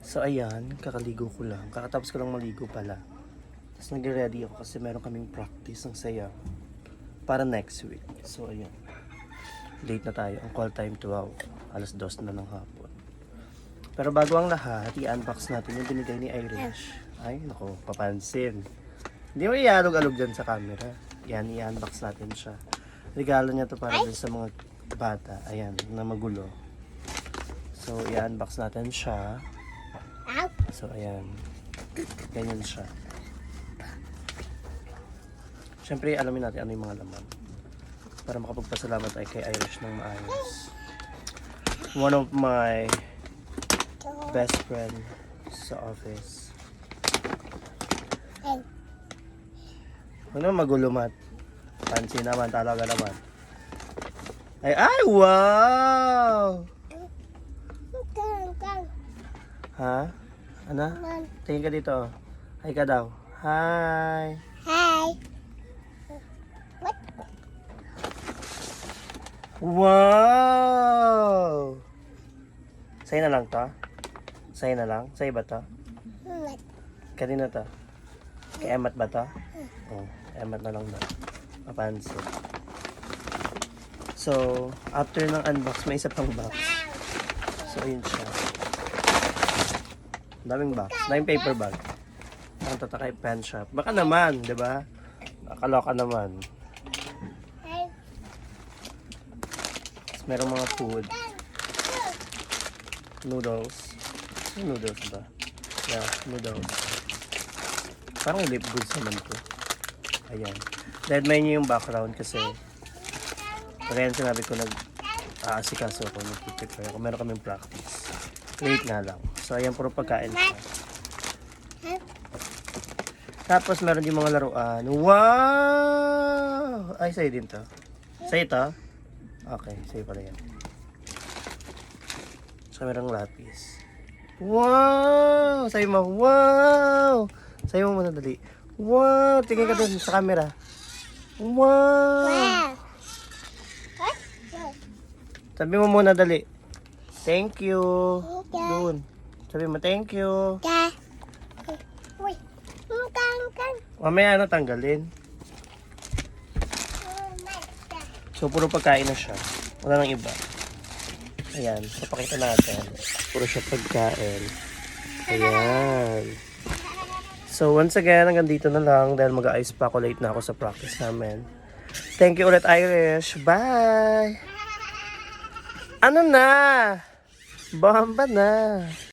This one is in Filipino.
So ayan, kakaligo ko lang. Kakatapos ko lang maligo pala. Tapos nag-ready ako kasi meron kaming practice ng sayaw para next week. So ayan, late na tayo. Ang call time 12. Alas 2 na ng hapon. Pero bago ang lahat, i-unbox natin yung binigay ni Irish. Ay, nako, papansin. Hindi mo ialog-alog dyan sa camera. Yan, i-unbox natin siya. Regalo niya to para din sa mga bata. Ayan, na magulo. So, i-unbox natin siya. So, ayan. Ganyan siya. Siyempre, alamin natin ano yung mga laman. Para makapagpasalamat tayo kay Irish ng maayos. One of my best friend sa office. Huwag naman magulo, Mat. Pansin naman, talaga naman. Ay, wow! Ha? Ano? Tingin ka dito. Hi ka daw. Hi! Hi. Wow! Sa'yo na lang to? Sa'yo na lang? Sa'yo ba to? Kanina to? Kay Emmat ba to? Oh, Emmat na lang na. Mapansin. So, after ng unbox, may isa pang box. So, ayun siya. Daming box. Daming paper bag. Ang tatakay pen shop. Baka naman, di ba? Nakaloka naman. Tapos merong mga food. Noodles. Yung noodles ba? Yeah, noodles. Parang lip goods naman to. Ayan. Dead may yung background kasi kaya sinabi ko nag-aasikaso ako, nag-prepare ako. Meron kaming practice. Late nga lang. So, ayan, puro pagkain siya. Tapos, meron din mga laruan. Wow! Ay, sa'yo din to. Sa'yo to? Okay, sa'yo pala yan. So, merong lapis. Wow! Sa'yo mo. Wow! Sa'yo mo muna dali. Wow! Tingin ka dun sa camera. Wow! Sabi mo muna dali. Thank you. Doon. Sabi mo thank you. Mamaya na tanggalin. So puro pagkain na siya. Wala nang iba. Ayan. Papakita natin. Puro siya pagkain. Ayan. So once again, hanggang dito na lang dahil mag-a-ice pa ako. Late na ako sa practice namin. Thank you ulit, Irish. Bye! Ano na? Bomba na.